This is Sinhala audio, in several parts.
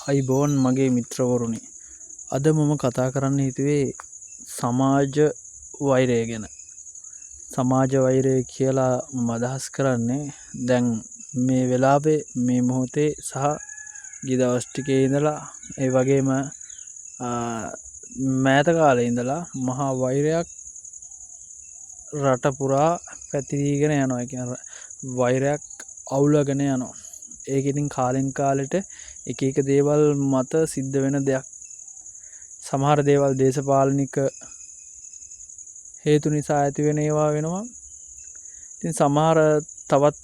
අයිබෝන් මගේ මිත්‍රවරුනි. අද මම කතා කරන්න හිතුවේ සමාජ වෛරය ගැන. සමාජ වෛරය කියලා මම අදහස් කරන්නේ දැන් මේ වෙලාවේ මේ මොහොතේ සහ ගිය දවස් ටිකේ ඉඳලා ඒ වගේම මෑත කාලේ ඉඳලා මහා වෛරයක් රට පුරා පැතිරීගෙන යනවා. ඒ කියන්නේ වෛරයක් අවුලගෙන යනවා. ඒක ඉතින් කාලෙන් කාලෙට එක එක දේවල් මත සිද්ධ වෙන දෙයක්. සමහර දේවල් දේශපාලනික හේතු නිසා ඇති වෙන ඒවා වෙනවා. ඉතින් සමහර තවත්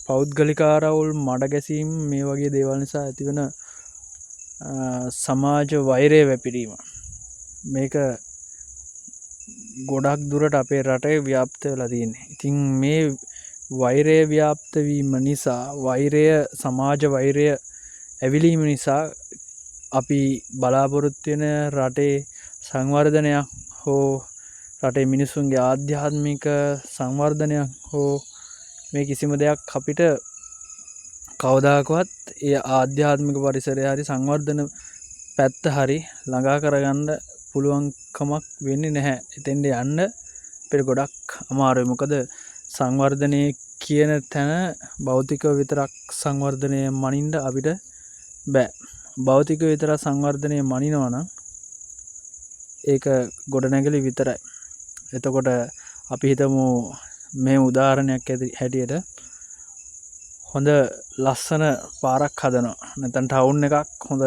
පෞද්ගලික ආරවුල් මඩ ගැසීම් මේ වගේ දේවල් නිසා ඇති වෙන සමාජ වෛරය වැපිරීම. මේක ගොඩක් දුරට අපේ රටේ ව්‍යාප්ත වෙලා තියෙන්නේ. ඉතින් මේ වෛරය ව්‍යාප්ත වීම නිසා සමාජ වෛරය ඇවිලීම නිසා අපි බලාපොරොත්තු වෙන රටේ සංවර්ධනයක් හෝ රටේ මිනිසුන්ගේ ආධ්‍යාත්මික සංවර්ධනයක් හෝ මේ කිසිම දෙයක් අපිට කවදාකවත් ඒ ආධ්‍යාත්මික පරිසරය හරි සංවර්ධන පැත්ත හරි ළඟා කරගන්න පුළුවන්කමක් වෙන්නේ නැහැ. එතෙන්ට යන්න අපිට ගොඩක් අමාරුයි. මොකද සංවර්ධනය කියන තැන භෞතිකව විතරක් සංවර්ධනය මනින්න අපිට බෑ. භෞතික විතර සංවර්ධනය මනිනවා නම් ඒක ගොඩනැගිලි විතරයි. එතකොට අපි හිතමු මේ උදාහරණයක් හැටියට හොඳ ලස්සන පාරක් හදනවා. නැත්නම් ටවුන් එකක් හොඳ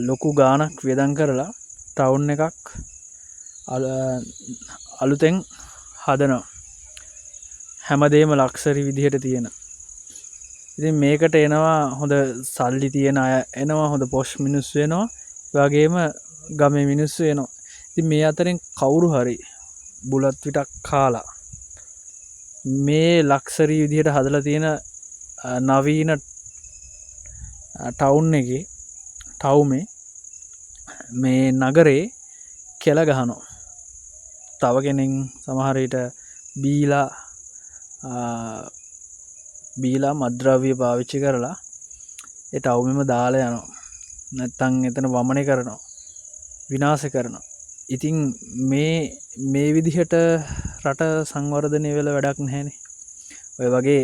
ලොකු ගාණක් වියදම් කරලා ටවුන් එකක් අලුතෙන් හදනවා. හැමදේම ලක්ෂරි විදිහට තියෙන. ඉතින් මේකට එනවා හොඳ සල්ලි තියෙන අය එනවා, හොඳ පොෂ් මිනිස්සු එනවා, ඒ වගේම ගමේ මිනිස්සු එනවා. ඉතින් මේ අතරින් කවුරු හරි බුලත් විටක් කාලා මේ ලක්ෂරි විදිහට හදලා තියෙන නවීන ටවුන් එකේ ටවුමේ මේ නගරේ කෙල ගහනවා. තව කෙනෙක් සමහර විට බීලා මද්ද්‍රව්‍ය පාවිච්චි කරලා ඒ ටවුමෙම දාලා යනවා. නැත්තම් එතන වමනේ කරනවා, විනාශ කරනවා. ඉතින් මේ විදිහට රට සංවර්ධනය වෙලා වැඩක් නැහැනේ. ඔය වගේ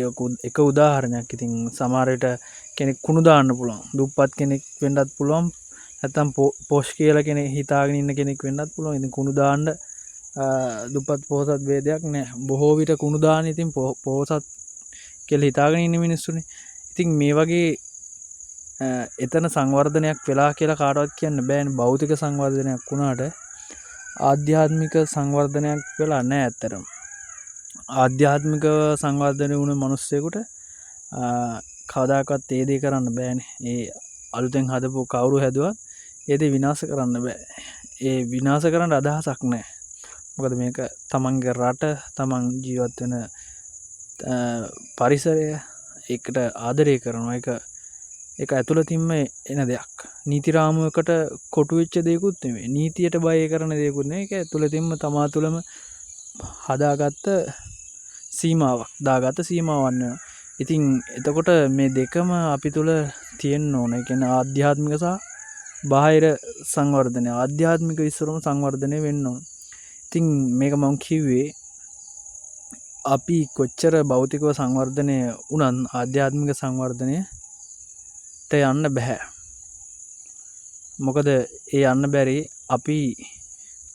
එක උදාහරණයක්. ඉතින් සමහර විට කෙනෙක් කුණු දාන්න පුළුවන්. දුප්පත් කෙනෙක් වෙන්නත් පුළුවන්. නැත්තම් පොෂ් කියලා කෙනෙක් හිතාගෙන ඉන්න කෙනෙක් වෙන්නත් පුළුවන්. ඉතින් කුණු දාන්න දුප්පත් පොහොසත් ભેදයක් නැහැ. බොහෝ විට කුණු දාන ඉතින් පොහොසත් කියලා හිතාගෙන ඉන්න මිනිස්සුනේ. ඉතින් මේ වගේ එතන සංවර්ධනයක් වෙලා කියලා කාටවත් කියන්න බෑනේ. භෞතික සංවර්ධනයක් වුණාට ආධ්‍යාත්මික සංවර්ධනයක් වෙලා නැහැ ඇත්තටම. ආධ්‍යාත්මික සංවර්ධනය වුණ මිනිස්සෙකුට කවදාකවත් ඒ දේ කරන්න බෑනේ. ඒ අලුතෙන් හදපු කවුරු හැදුවත් ඒ දේ විනාශ කරන්න බෑ. ඒ විනාශ කරන්න අදහසක් නැහැ. මොකද මේක තමන්ගේ රට, තමන් ජීවත් වෙන පරිසරය ඒකට ආදරය කරනවා. ඒක ඇතුළතින්ම එන දෙයක්. නීති රාමුවකට කොටු වෙච්ච දෙයක්ුත් නෙමෙයි. නීතියට බය කරන දෙයක්ුත් නෙමෙයි. ඒක ඇතුළතින්ම තමා තුළම හදාගත්ත සීමාවක්, දාගත්ත සීමාවක් වෙනවා. ඉතින් එතකොට මේ දෙකම අපි තුළ තියෙන්න ඕන. ඒ කියන්නේ ආධ්‍යාත්මික සහ බාහිර සංවර්ධනය. ආධ්‍යාත්මික විශ්වරම සංවර්ධනය වෙන්න ඕන. ඉතින් මේක මම කිව්වේ අපි කොච්චර භෞතිකව සංවර්ධනය වුණත් ආධ්‍යාත්මික සංවර්ධනයට යන්න බෑ. මොකද ඒ යන්න බැරි අපි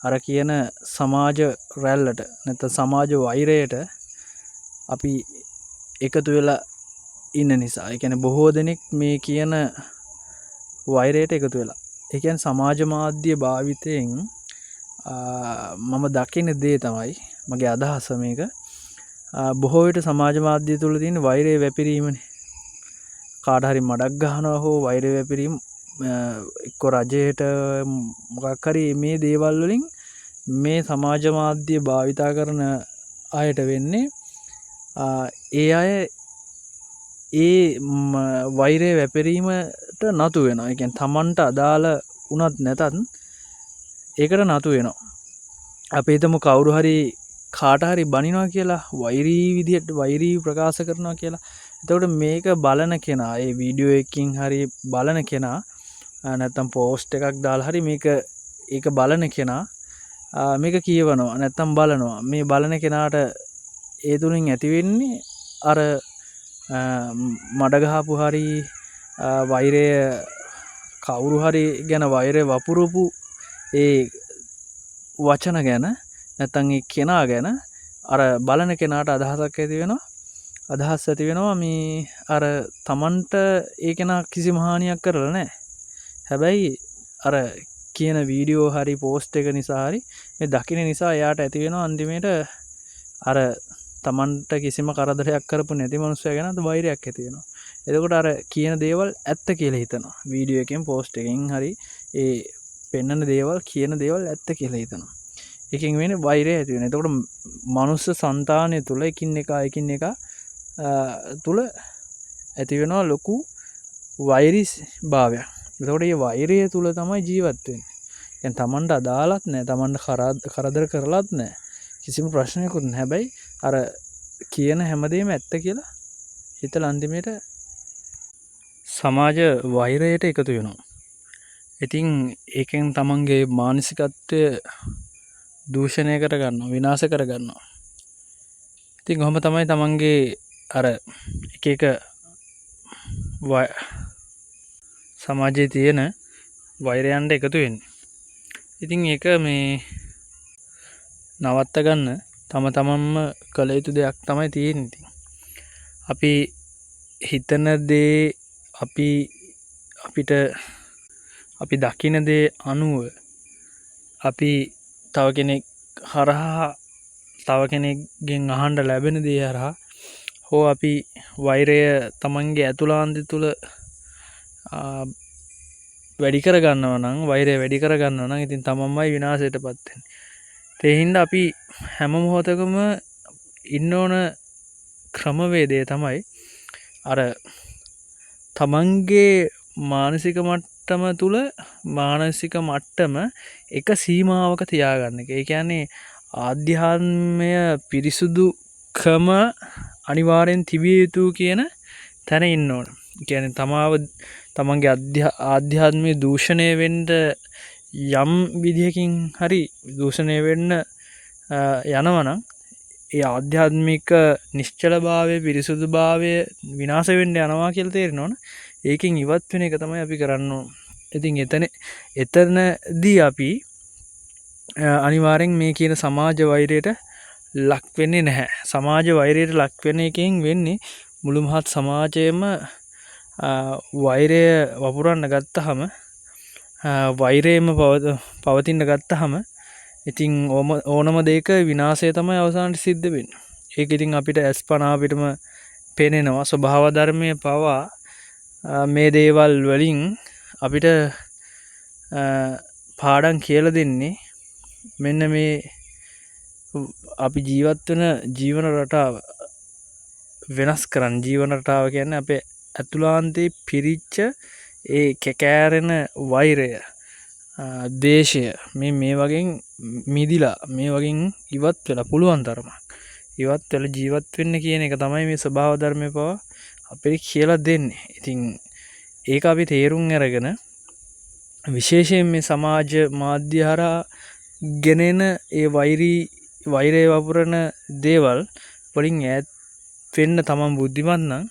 අර කියන සමාජ රැල්ලට නැත්නම් සමාජ වෛරයට අපි එකතු වෙලා ඉන්න නිසා. ඒ කියන්නේ බොහෝ දෙනෙක් මේ කියන වෛරයට එකතු වෙලා. ඒ කියන්නේ සමාජ මාධ්‍ය භාවිතයෙන් මම දකින දේ තමයි, මගේ අදහස මේක. බොහෝ විට සමාජ මාධ්‍ය තුළ තියෙන වෛරය වැපිරීමනේ. කාට හරි මඩක් ගහනවා හෝ වෛරය වැපිරීම එක්ක රජයට මොකක් හරි මේ දේවල් වලින් මේ සමාජ මාධ්‍ය භාවිතා කරන අයට වෙන්නේ ඒ අය ඒ වෛරය වැපිරීමට නතු වෙනවා. ඒ කියන්නේ Tamanට අදාළ වුණත් නැතත් ඒකට නතු වෙනවා. අපි හිතමු කවුරු හරි කාට හරි බනිනවා කියලා වෛරී විදිහට වෛරී ප්‍රකාශ කරනවා කියලා. එතකොට මේක බලන කෙනා ඒ වීඩියෝ එකකින් හරි බලන කෙනා නැත්තම් පෝස්ට් එකක් දාලා හරි මේක ඒක බලන කෙනා මේක කියවනවා නැත්තම් බලනවා. මේ බලන කෙනාට ඒ තුලින් ඇති වෙන්නේ අර මඩ ගහපු හරි වෛරය කවුරු හරි ගැන වෛරය වපුරපු ඒ වචන ගැන නැත්තම් ඒ කෙනා ගැන අර බලන කෙනාට අදහසක් ඇති වෙනවා. අදහස් ඇති වෙනවා මේ අර තමන්ට ඒ කෙනා කිසිම හානියක් කරලා නැහැ. හැබැයි අර කියන වීඩියෝ හරි පෝස්ට් එක නිසා හරි මේ දකින්න නිසා එයාට ඇති වෙනවා අන්තිමේට අර තමන්ට කිසිම කරදරයක් කරපු නැති මනුස්සයා ගැන වෛරයක් ඇති වෙනවා. එතකොට අර කියන දේවල් ඇත්ත කියලා හිතනවා. වීඩියෝ එකෙන් පෝස්ට් එකෙන් හරි ඒ පෙන්නන දේවල් කියන දේවල් ඇත්ත කියලා හිතනවා. එකෙන් වෙන්නේ වෛරය ඇති වෙනවා. එතකොට මනුස්ස సంతානය තුල එකින් එක තුල ඇති වෙනවා ලොකු වෛරී භාවයක්. එතකොට මේ වෛරය තුල තමයි ජීවත් වෙන්නේ. දැන් Tamanට අදාළත් නැහැ. Tamanට කරදර කරලත් නැහැ. කිසිම ප්‍රශ්නයක්වත් නැහැ. හැබැයි අර කියන හැමදේම ඇත්ත කියලා හිතලා අන්තිමේට සමාජ වෛරයට එකතු වෙනවා. ඉතින් ඒකෙන් තමන්ගේ මානසිකත්වය දූෂණය කරගන්නවා, විනාශ කරගන්නවා. ඉතින් කොහොම තමයි තමන්ගේ අර එක සමාජයේ තියෙන වෛරයන්ට එකතු වෙන්නේ. ඉතින් ඒක මේ නවත්ත ගන්න තමන්ම කළ යුතු දෙයක් තමයි තියෙන්නේ. අපි හිතන දේ අපි දකින දේ අනුව අපි තව කෙනෙක් හරහා තව කෙනෙක්ගෙන් අහන්න ලැබෙන දේ හරහා හෝ අපි වෛරය තමන්ගේ ඇතුළාන්තය තුළ වැඩි කරගන්නවා නම් වෛරය වැඩි කරගන්නවා නම් ඉතින් තමන්මයි විනාශයටපත් වෙන්නේ. ඒ හින්දා අපි හැම මොහොතකම ඉන්න ඕන ක්‍රමවේදය තමයි අර තමන්ගේ මානසික මට්ටම තුල මානසික මට්ටම එක සීමාවක තියාගන්න එක. ඒ කියන්නේ ආධ්‍යාත්මය පිරිසුදුකම අනිවාර්යෙන් තිබිය යුතු කියන තැන ඉන්න ඕන. කියන්නේ තමන්ගේ ආධ්‍යාත්මය දූෂණය වෙන්න යම් විදිහකින් හරි දූෂණය වෙන්න යනවනම් ඒ ආධ්‍යාත්මික නිශ්චලභාවය පිරිසුදුභාවය විනාශ වෙන්න යනවා කියලා තේරෙනවනේ. ඒකෙන් ඉවත් වෙන එක තමයි අපි කරන්න ඕන. ඉතින් එතනදී අපි අනිවාර්යෙන් මේ කියන සමාජ වෛරයට ලක් වෙන්නේ නැහැ. සමාජ වෛරයට ලක් වෙන එකෙන් වෙන්නේ මුළු මහත් සමාජයේම වෛරය වපුරන්න ගත්තහම වෛරයම පවතින්න ගත්තහම ඉතින් ඕනම දෙයක විනාශය තමයි අවසානට සිද්ධ වෙන්නේ. ඒක ඉතින් අපිට ඇස්පනා අපිටම පේනෙනවා. ස්වභාව ධර්මයේ පවා මේ දේවල් වලින් අපිට පාඩම් කියලා දෙන්නේ මෙන්න මේ අපි ජීවත් වෙන ජීවන රටාව වෙනස් කරන්න. ජීවන රටාව කියන්නේ අපේ ඇතුළාන්තයේ පිරිච්ච ඒ කැකෑරෙන වෛරය, ද්වේෂය මේ වගේ මිදිලා මේ වගේ ඉවත් වෙලා පුළුවන් තරමක් ඉවත් වෙලා ජීවත් වෙන්න කියන එක තමයි මේ ස්වභාව ධර්මයේ පවා අපිට කියලා දෙන්නේ. ඉතින් ඒක අපි තේරුම් අරගෙන විශේෂයෙන් මේ සමාජ මාධ්‍ය හරහා ගෙනෙන ඒ වෛරය වපුරන දේවල් වලින් ඈත් වෙන්න තමන් බුද්ධිමත් නම්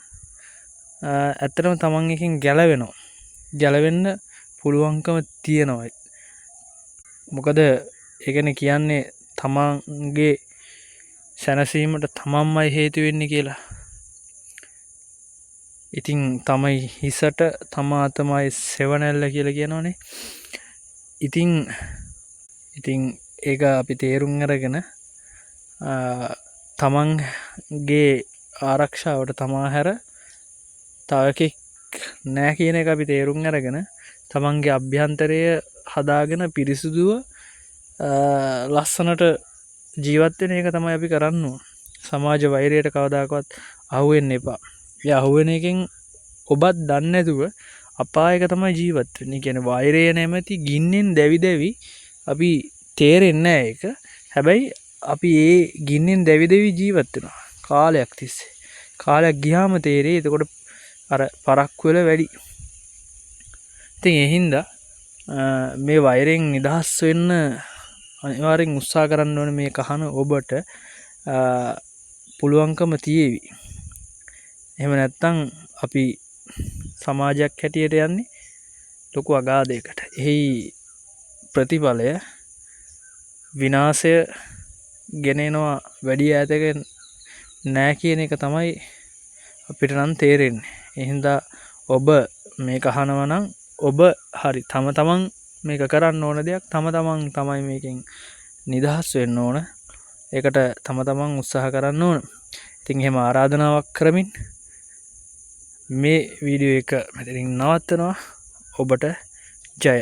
ඇත්තටම තමන් එකෙන් ගැලවෙන්න පුළුවන්කම තියෙනවා. මොකද ඒකනේ කියන්නේ තමන්ගේ සැනසීමට තමන්මයි හේතු වෙන්නේ කියලා. ඉතින් තමයි හිසට තමා තමයි සෙවණැල්ල කියලා කියනවනේ. ඉතින් ඒක අපි තේරුම් අරගෙන තමන්ගේ ආරක්ෂාවට තමා හැර තව එකෙක් නෑ කියන එක අපි තේරුම් අරගෙන තමන්ගේ අභ්‍යන්තරය හදාගෙන පිරිසුදුව ලස්සනට ජීවත් වෙන එක තමයි අපි කරන්න ඕන. සමාජ වෛරයට කවදාකවත් අහු වෙන්න එපා. ඒ අහු වෙන එකෙන් ඔබත් දන්නේ නැතුව අපායක තමයි ජීවත් වෙන්නේ. කියන්නේ වෛරය නැමැති ගින්නෙන් දැවි අපි තේරෙන්නේ නැහැ ඒක. හැබැයි අපි ඒ ගින්නෙන් දැවි දෙවි ජීවත් වෙනවා කාලයක් තිස්සේ. කාලයක් ගියාම තේරෙයි එතකොට අර පරක්කු වල වැඩි. ඉතින් ඒ හින්දා මේ වෛරයෙන් නිදහස් වෙන්න අනිවාර්යෙන් උත්සාහ කරන්න ඕනේ. මේ කහන ඔබට පුළුවන්කම තියේවි. එහෙම නැත්නම් අපි සමාජයක් හැටියට යන්නේ ලොකු අගාධයකට. එහි ප්‍රතිඵලය විනාශය ගෙනෙනවා වැඩි ඈතක නෑ කියන එක තමයි අපිට නම් තේරෙන්නේ. ඒ හින්දා ඔබ මේක අහනවා නම් ඔබ හරි තම තමන් මේක කරන්න ඕන දෙයක් තම තමන් තමයි මේකෙන් නිදහස් වෙන්න ඕන. ඒකට තම තමන් උත්සාහ කරන්න ඕන. ඉතින් එහෙම ආරාධනාවක් කරමින් මේ වීඩියෝ එක මෙතනින් නවත්තනවා. ඔබට ජය.